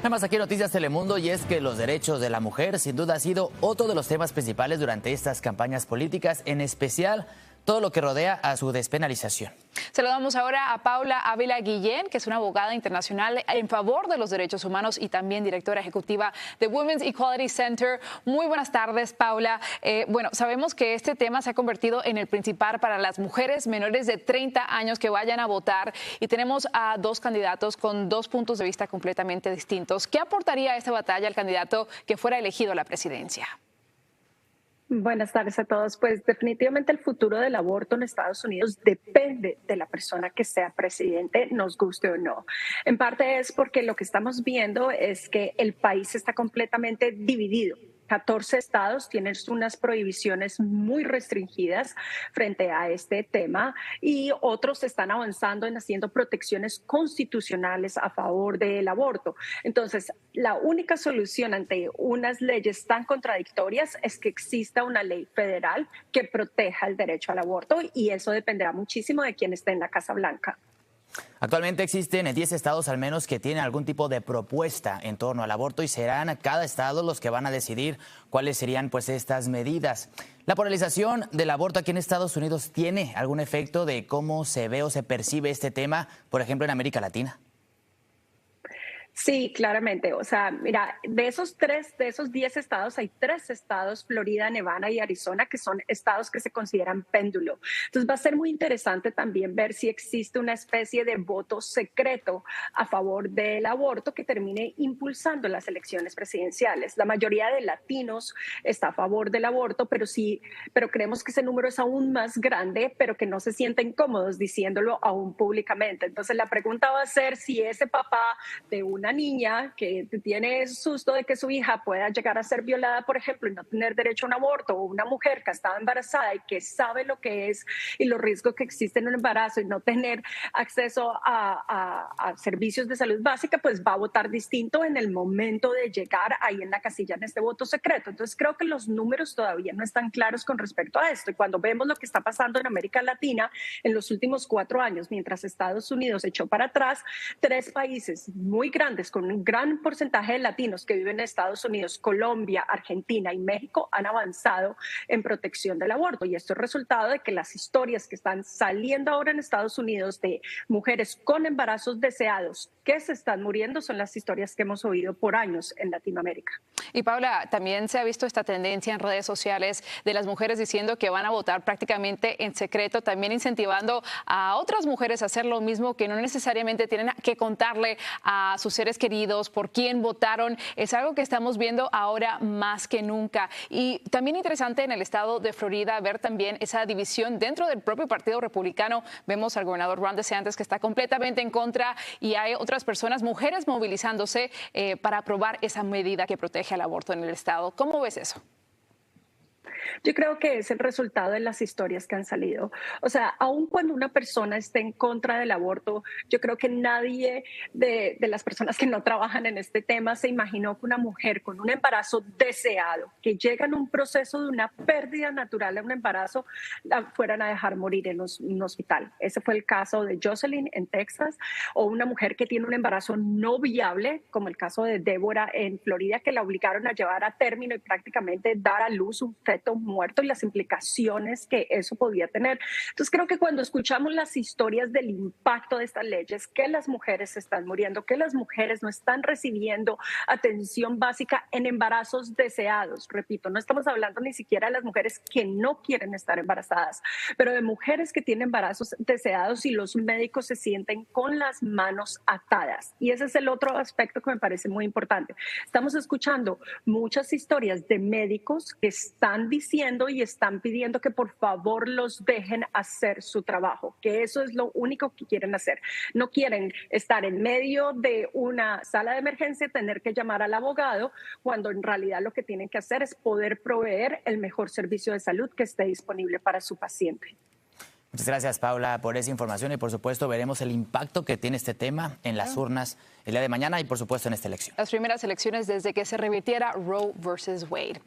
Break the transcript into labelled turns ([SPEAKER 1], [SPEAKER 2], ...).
[SPEAKER 1] Además, aquí en Noticias Telemundo, y es que los derechos de la mujer sin duda ha sido otro de los temas principales durante estas campañas políticas, en especial todo lo que rodea a su despenalización.
[SPEAKER 2] Saludamos ahora a Paula Ávila Guillén, que es una abogada internacional en favor de los derechos humanos y también directora ejecutiva de Women's Equality Center. Muy buenas tardes, Paula. Bueno, sabemos que este tema se ha convertido en el principal para las mujeres menores de 30 años que vayan a votar, y tenemos a dos candidatos con dos puntos de vista completamente distintos. ¿Qué aportaría esta batalla al candidato que fuera elegido a la presidencia?
[SPEAKER 3] Buenas tardes a todos. Pues definitivamente el futuro del aborto en Estados Unidos depende de la persona que sea presidente, nos guste o no. En parte es porque lo que estamos viendo es que el país está completamente dividido. 14 estados tienen unas prohibiciones muy restringidas frente a este tema y otros están avanzando en haciendo protecciones constitucionales a favor del aborto. Entonces, la única solución ante unas leyes tan contradictorias es que exista una ley federal que proteja el derecho al aborto, y eso dependerá muchísimo de quién esté en la Casa Blanca.
[SPEAKER 1] Actualmente existen 10 estados al menos que tienen algún tipo de propuesta en torno al aborto, y serán cada estado los que van a decidir cuáles serían pues estas medidas. ¿La polarización del aborto aquí en Estados Unidos tiene algún efecto de cómo se ve o se percibe este tema, por ejemplo, en América Latina?
[SPEAKER 3] Sí, claramente. O sea, mira, de esos 10 estados, hay 3 estados, Florida, Nevada y Arizona, que son estados que se consideran péndulo. Entonces va a ser muy interesante también ver si existe una especie de voto secreto a favor del aborto que termine impulsando las elecciones presidenciales. La mayoría de latinos está a favor del aborto, pero creemos que ese número es aún más grande, pero que no se sienten cómodos diciéndolo aún públicamente. Entonces la pregunta va a ser si ese papá de una niña que tiene susto de que su hija pueda llegar a ser violada, por ejemplo, y no tener derecho a un aborto, o una mujer que estaba embarazada y que sabe lo que es y los riesgos que existen en un embarazo y no tener acceso a servicios de salud básica, pues va a votar distinto en el momento de llegar ahí en la casilla en este voto secreto. Entonces creo que los números todavía no están claros con respecto a esto, y cuando vemos lo que está pasando en América Latina en los últimos 4 años, mientras Estados Unidos echó para atrás, 3 países muy grandes con un gran porcentaje de latinos que viven en Estados Unidos, Colombia, Argentina y México, han avanzado en protección del aborto. Y esto es resultado de que las historias que están saliendo ahora en Estados Unidos de mujeres con embarazos deseados que se están muriendo son las historias que hemos oído por años en Latinoamérica.
[SPEAKER 2] Y Paula, también se ha visto esta tendencia en redes sociales de las mujeres diciendo que van a votar prácticamente en secreto, también incentivando a otras mujeres a hacer lo mismo, que no necesariamente tienen que contarle a sus seres queridos por quién votaron. Es algo que estamos viendo ahora más que nunca. Y también interesante en el estado de Florida ver también esa división dentro del propio Partido Republicano. Vemos al gobernador Ron DeSantis que está completamente en contra, y hay otras personas, mujeres, movilizándose para aprobar esa medida que protege al aborto en el estado. ¿Cómo ves eso?
[SPEAKER 3] Yo creo que es el resultado de las historias que han salido. O sea, aun cuando una persona esté en contra del aborto, yo creo que nadie de las personas que no trabajan en este tema se imaginó que una mujer con un embarazo deseado, que llega en un proceso de una pérdida natural de un embarazo, la fueran a dejar morir en un hospital. Ese fue el caso de Jocelyn en Texas, o una mujer que tiene un embarazo no viable, como el caso de Débora en Florida, que la obligaron a llevar a término y prácticamente dar a luz un feto muerto, y las implicaciones que eso podía tener. Entonces creo que cuando escuchamos las historias del impacto de estas leyes, que las mujeres se están muriendo, que las mujeres no están recibiendo atención básica en embarazos deseados, repito, no estamos hablando ni siquiera de las mujeres que no quieren estar embarazadas, pero de mujeres que tienen embarazos deseados y los médicos se sienten con las manos atadas. Y ese es el otro aspecto que me parece muy importante. Estamos escuchando muchas historias de médicos que están diciendo y están pidiendo que por favor los dejen hacer su trabajo, que eso es lo único que quieren hacer. No quieren estar en medio de una sala de emergencia, tener que llamar al abogado, cuando en realidad lo que tienen que hacer es poder proveer el mejor servicio de salud que esté disponible para su paciente.
[SPEAKER 1] Muchas gracias, Paula, por esa información, y por supuesto veremos el impacto que tiene este tema en las urnas el día de mañana y por supuesto en esta elección.
[SPEAKER 2] Las primeras elecciones desde que se revirtiera Roe versus Wade.